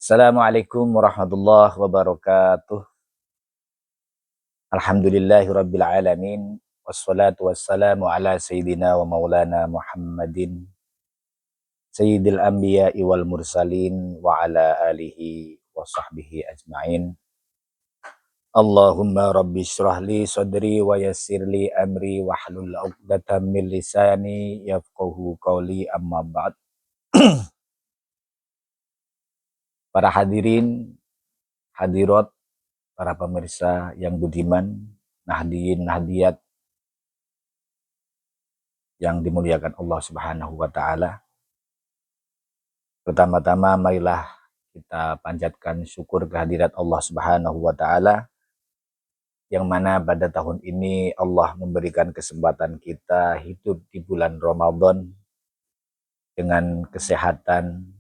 Assalamualaikum warahmatullahi wabarakatuh. Alhamdulillahirabbil alamin wassalatu wassalamu ala sayyidina wa maulana Muhammadin sayyidil anbiya'i wal mursalin wa ala alihi wa sahbihi ajmain. Allahumma rabbi shrah li sadri wa yassir li amri wa hlul 'uqdatam min lisani yafqahu qawli, amma ba'd. Para hadirin, hadirat, para pemirsa yang budiman, nahdiyin, nahdiyat yang dimuliakan Allah Subhanahu wa taala. Pertama-tama marilah kita panjatkan syukur kehadirat Allah Subhanahu wa taala yang mana pada tahun ini Allah memberikan kesempatan kita hidup di bulan Ramadan dengan kesehatan.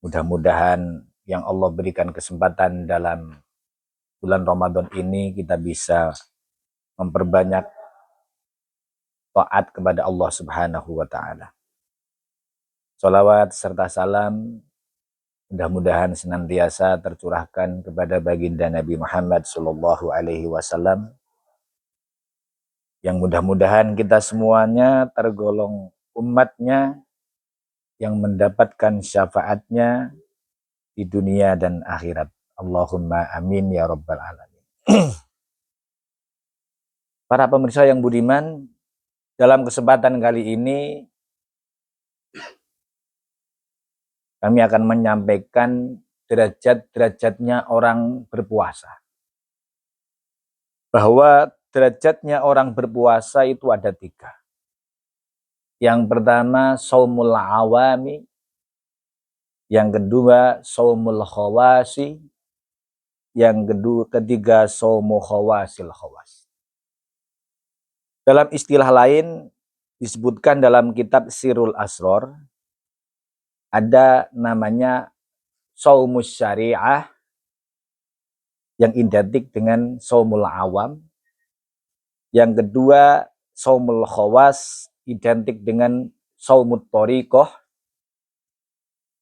Mudah-mudahan yang Allah berikan kesempatan dalam bulan Ramadan ini kita bisa memperbanyak taat kepada Allah Subhanahu wa taala. Sholawat serta salam mudah-mudahan senantiasa tercurahkan kepada baginda Nabi Muhammad Sallallahu Alaihi Wasallam, yang mudah-mudahan kita semuanya tergolong umatnya yang mendapatkan syafaatnya di dunia dan akhirat. Allahumma amin ya rabbal alamin. Para pemirsa yang budiman, dalam kesempatan kali ini kami akan menyampaikan derajat-derajatnya orang berpuasa. Bahwa derajatnya orang berpuasa itu ada 3. Yang pertama, shaumul awami. Yang kedua, shaumul khawasi. Yang ketiga, shaumu khawasil khawas. Dalam istilah lain, disebutkan dalam kitab Sirul Asror, ada namanya shaumus syariah yang identik dengan shaumul awam. Yang kedua, shaumul khawas identik dengan shaumut thariqah.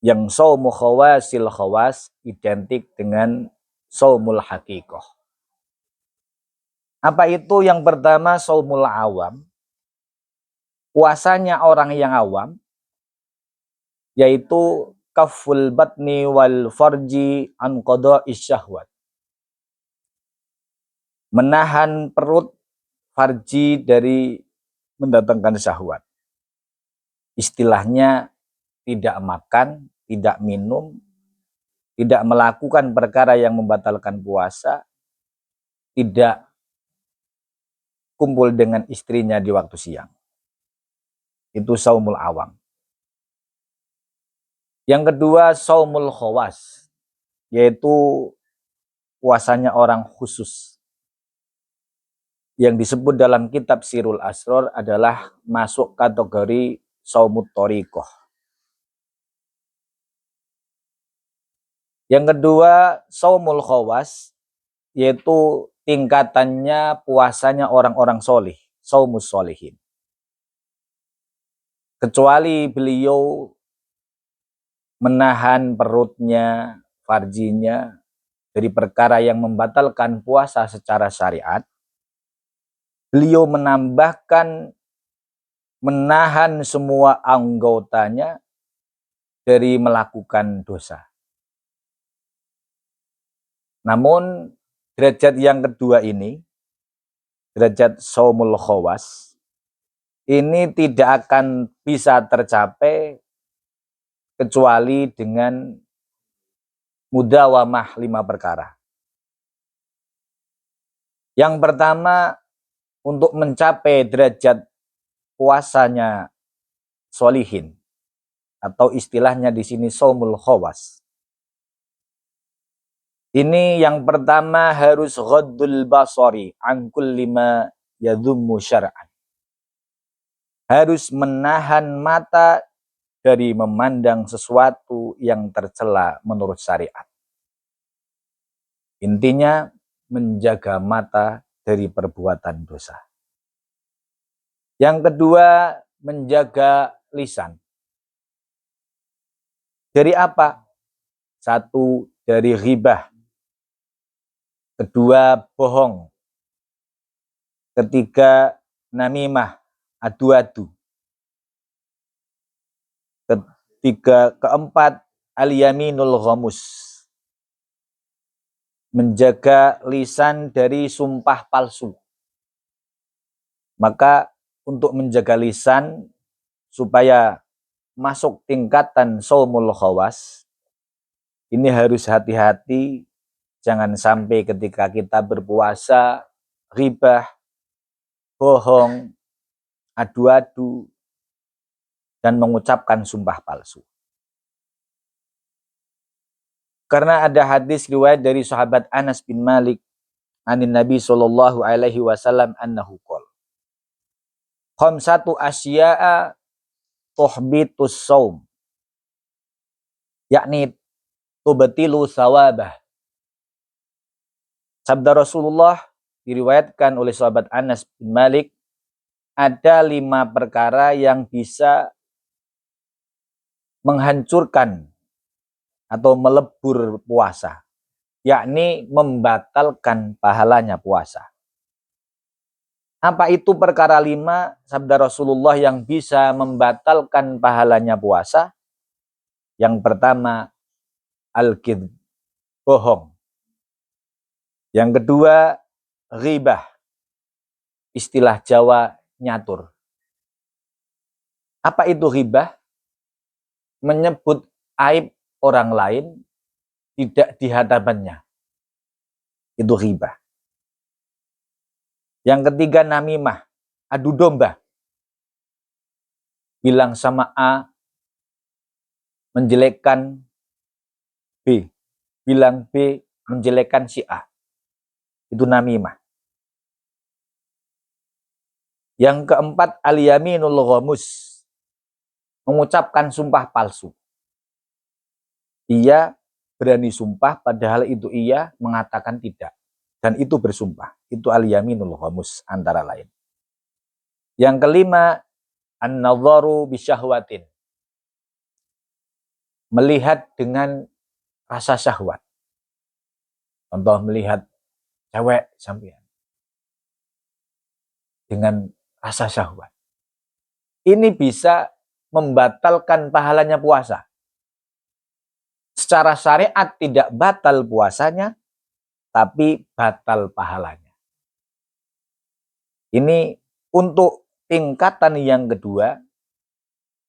Yang shaumu khawasil khawas identik dengan shaumul haqiqah. Apa itu yang pertama, shaumul awam? Puasanya orang yang awam, yaitu kaful batni wal farji an qada'is syahwat. Menahan perut, farji dari mendatangkan syahwat. Istilahnya tidak makan, tidak minum, tidak melakukan perkara yang membatalkan puasa, tidak kumpul dengan istrinya di waktu siang. Itu shaumul awam. Yang kedua, shaumul khawas, yaitu puasanya orang khusus. Yang disebut dalam kitab Sirul Asror adalah masuk kategori shaumut thariqah. Yang kedua, shaumul khawas, yaitu tingkatannya puasanya orang-orang solih, shaumus sholihin. Kecuali beliau menahan perutnya, farjinya dari perkara yang membatalkan puasa secara syariat, beliau menambahkan menahan semua anggotanya dari melakukan dosa. Namun derajat yang kedua ini, derajat shaumul khawas, ini tidak akan bisa tercapai kecuali dengan mudawamah 5 perkara. Yang pertama, untuk mencapai derajat puasanya sholihin, atau istilahnya di sini shaumul khawas. Ini yang pertama harus ghaddul basari an kulli ma yadhummu syar'an. Harus menahan mata dari memandang sesuatu yang tercela menurut syariat. Intinya menjaga mata dari perbuatan dosa. Yang kedua, menjaga lisan. Dari apa? Satu, dari ghibah. Kedua, bohong. Ketiga, namimah, adu-adu. Keempat, al-yaminul ghamus. Menjaga lisan dari sumpah palsu. Maka untuk menjaga lisan supaya masuk tingkatan shaumul khawas, ini harus hati-hati. Jangan sampai ketika kita berpuasa, ghibah, bohong, adu-adu, dan mengucapkan sumpah palsu. Karena ada hadis riwayat dari sahabat Anas bin Malik anin Nabi sallallahu alaihi wasallam annahu qol. Khamsatu asya'a tuhbitus shaum. Yakni tubtilu sawabah. Sabda Rasulullah diriwayatkan oleh sahabat Anas bin Malik, ada 5 perkara yang bisa menghancurkan atau melebur puasa, yakni membatalkan pahalanya puasa. Apa itu perkara 5 sabda Rasulullah yang bisa membatalkan pahalanya puasa? Yang pertama, al-kidb, bohong. Yang kedua, ghibah, istilah Jawa nyatur. Apa itu ghibah? Menyebut aib orang lain tidak di hadapannya. Itu ghibah. Yang ketiga, namimah, adu domba. Bilang sama A, menjelekkan B. Bilang B, menjelekkan si A. Itu namimah. Yang keempat, al-yaminul ghamus, mengucapkan sumpah palsu. Ia berani sumpah padahal itu ia mengatakan tidak. Dan itu bersumpah. Itu al-yaminul ghamus antara lain. Yang kelima, an-nadharu bisyahwatin, melihat dengan rasa syahwat. Contoh melihat cewek sampean dengan rasa syahwat. Ini bisa membatalkan pahalanya puasa. Secara syariat tidak batal puasanya, tapi batal pahalanya. Ini untuk tingkatan yang kedua,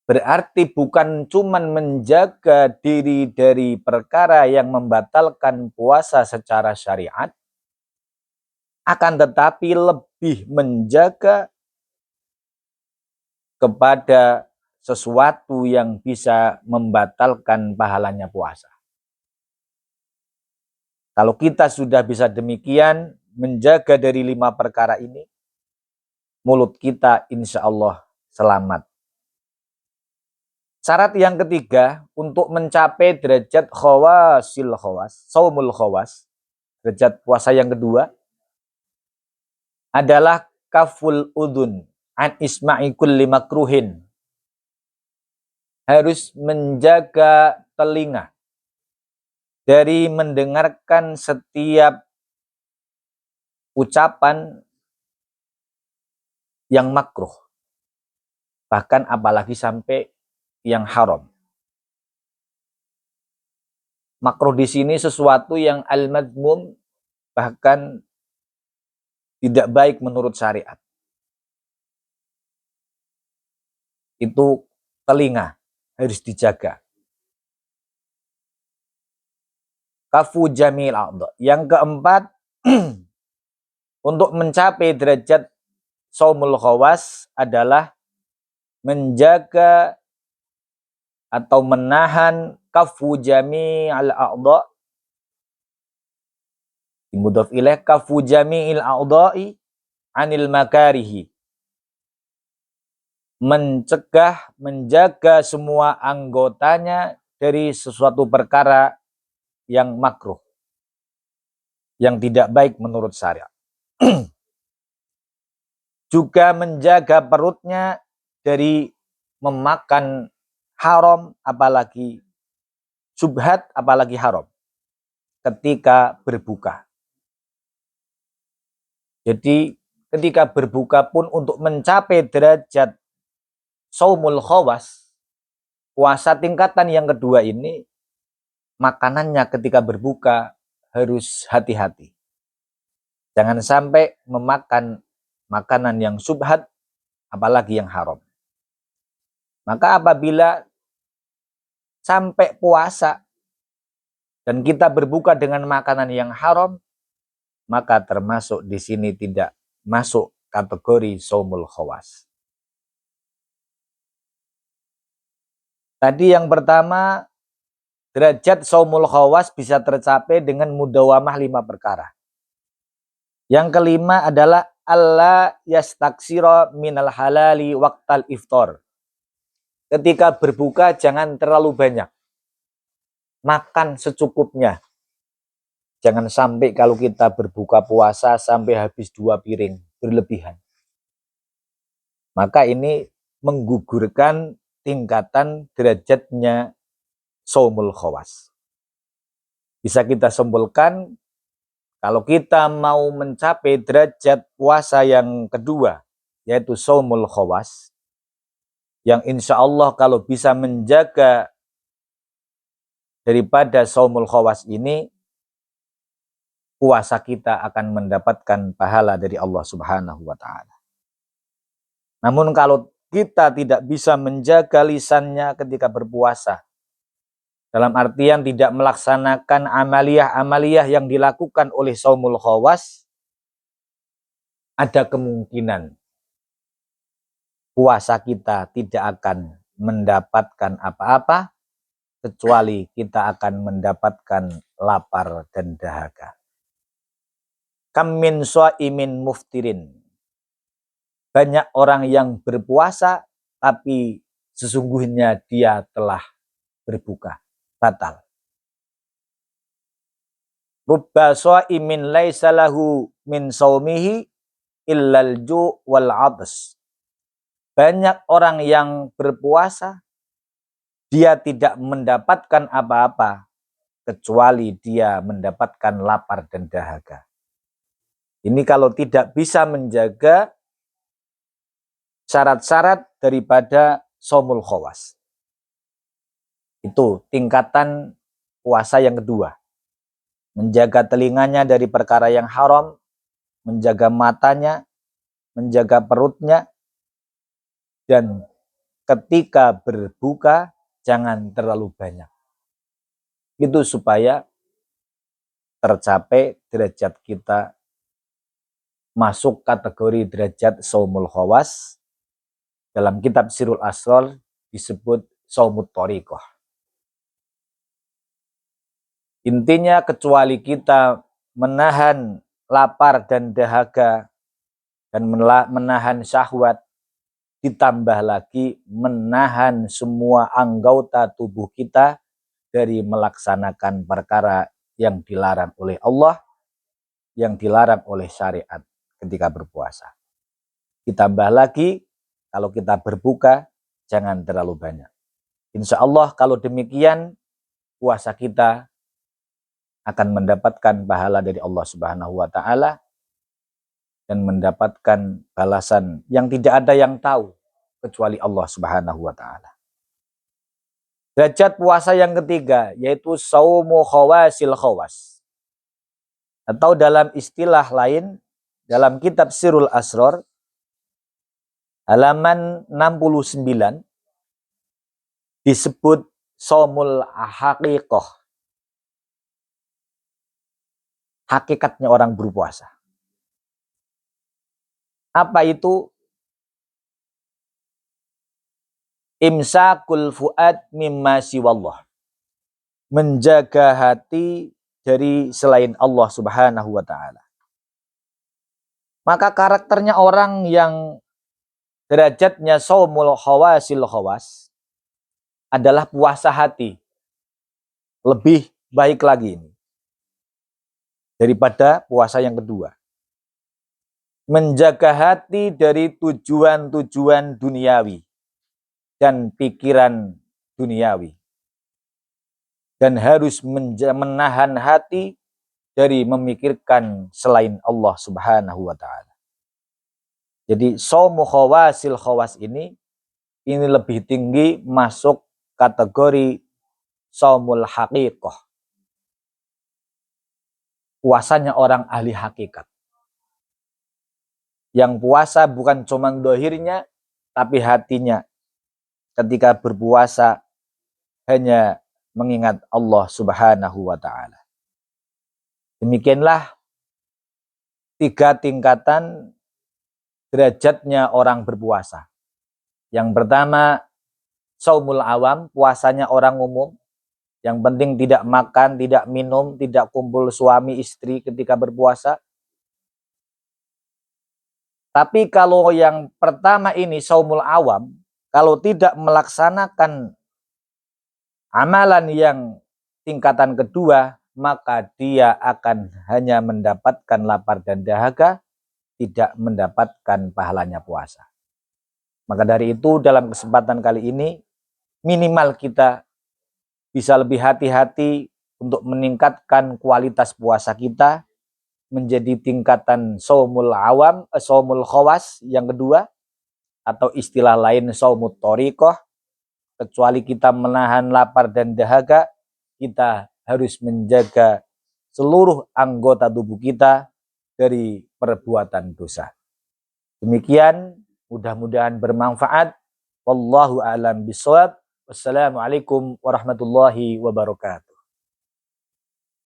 berarti bukan cuma menjaga diri dari perkara yang membatalkan puasa secara syariat, akan tetapi lebih menjaga kepada sesuatu yang bisa membatalkan pahalanya puasa. Kalau kita sudah bisa demikian, menjaga dari 5 perkara ini, mulut kita insya Allah selamat. Syarat yang ketiga, untuk mencapai derajat khawasil khawas, shaumul khawas, derajat puasa yang kedua, adalah kaful udhun an isma'i kulli makruhin. Harus menjaga telinga dari mendengarkan setiap ucapan yang makruh. Bahkan apalagi sampai yang haram. Makruh di sini sesuatu yang al-madmum, bahkan tidak baik menurut syariat. Itu telinga harus dijaga. Kafu jamil a'dha. Yang keempat, untuk mencapai derajat shaumul khawas adalah menjaga atau menahan kafu jami'al a'dha, dimudhaf ilaih, kafu jami'il a'dha'i anil makarihi, mencegah, menjaga semua anggotanya dari sesuatu perkara yang makruh, yang tidak baik menurut syariat. Juga menjaga perutnya dari memakan haram, apalagi subhat apalagi haram ketika berbuka. Jadi ketika berbuka pun untuk mencapai derajat saumul khawas, puasa tingkatan yang kedua ini, makanannya ketika berbuka harus hati-hati. Jangan sampai memakan makanan yang subhat, apalagi yang haram. Maka apabila sampai puasa dan kita berbuka dengan makanan yang haram, maka termasuk di sini tidak masuk kategori saumul khawas. Tadi yang pertama, derajat saumul khawas bisa tercapai dengan mudawamah 5 perkara. Yang kelima adalah alla yastaksira minal halali waqtal iftar. Ketika berbuka jangan terlalu banyak. Makan secukupnya. Jangan sampai kalau kita berbuka puasa sampai habis 2 piring, berlebihan. Maka ini menggugurkan tingkatan derajatnya saumul khawas. Bisa kita simpulkan, kalau kita mau mencapai derajat puasa yang kedua, yaitu saumul khawas, yang insya Allah kalau bisa menjaga daripada saumul khawas ini, puasa kita akan mendapatkan pahala dari Allah Subhanahu wa Ta'ala. Namun kalau kita tidak bisa menjaga lisannya ketika berpuasa, dalam artian tidak melaksanakan amaliyah-amaliyah yang dilakukan oleh saumul khawas, ada kemungkinan puasa kita tidak akan mendapatkan apa-apa, kecuali kita akan mendapatkan lapar dan dahaga. Kam min shaimin muftirin. Banyak orang yang berpuasa, tapi sesungguhnya dia telah berbuka, batal. Rubba shaimin laisa lahu min saumihi illal ju' wal 'aths. Banyak orang yang berpuasa, dia tidak mendapatkan apa-apa, kecuali dia mendapatkan lapar dan dahaga. Ini kalau tidak bisa menjaga syarat-syarat daripada saumul khawas. Itu tingkatan puasa yang kedua. Menjaga telinganya dari perkara yang haram, menjaga matanya, menjaga perutnya, dan ketika berbuka jangan terlalu banyak. Itu supaya tercapai derajat kita masuk kategori derajat saumul khawas. Dalam kitab Sirul Asrar disebut saumut thariqah. Intinya kecuali kita menahan lapar dan dahaga dan menahan syahwat, ditambah lagi menahan semua anggota tubuh kita dari melaksanakan perkara yang dilarang oleh Allah, yang dilarang oleh syariat ketika berpuasa. Ditambah lagi, kalau kita berbuka, jangan terlalu banyak. Insya Allah kalau demikian, puasa kita akan mendapatkan pahala dari Allah Subhanahu wa Ta'ala dan mendapatkan balasan yang tidak ada yang tahu kecuali Allah Subhanahu wa Ta'ala. Derajat puasa yang ketiga yaitu saumu khawasil khawas. Atau dalam istilah lain, dalam kitab Sirul Asrar, halaman 69, disebut saumul haqiqah. Hakikatnya orang berpuasa. Apa itu? Imsakul fuad mimma siwallah. Menjaga hati dari selain Allah Subhanahu wa Ta'ala. Maka karakternya orang yang derajatnya saumul khawasil khawas adalah puasa hati. Lebih baik lagi ini daripada puasa yang kedua. Menjaga hati dari tujuan-tujuan duniawi dan pikiran duniawi. dan harus menahan hati dari memikirkan selain Allah Subhanahu wa taala. Jadi shaumu khawasil khawas ini lebih tinggi masuk kategori shaumul haqiqah. Puasanya orang ahli hakikat. Yang puasa bukan cuma dohirnya, tapi hatinya ketika berpuasa hanya mengingat Allah Subhanahu wa ta'ala. Demikianlah 3 tingkatan derajatnya orang berpuasa. Yang pertama, shaumul awam, puasanya orang umum. Yang penting tidak makan, tidak minum, tidak kumpul suami istri ketika berpuasa. Tapi kalau yang pertama ini shaumul awam, kalau tidak melaksanakan amalan yang tingkatan kedua, maka dia akan hanya mendapatkan lapar dan dahaga, tidak mendapatkan pahalanya puasa. Maka dari itu dalam kesempatan kali ini, minimal kita bisa lebih hati-hati untuk meningkatkan kualitas puasa kita menjadi tingkatan shaumul awam, shaumul khawas yang kedua, atau istilah lain shaumut thariqah. Kecuali kita menahan lapar dan dahaga, kita harus menjaga seluruh anggota tubuh kita dari perbuatan dosa. Demikian, mudah-mudahan bermanfaat. Wallahu a'lam bishawab. Wassalamualaikum warahmatullahi wabarakatuh.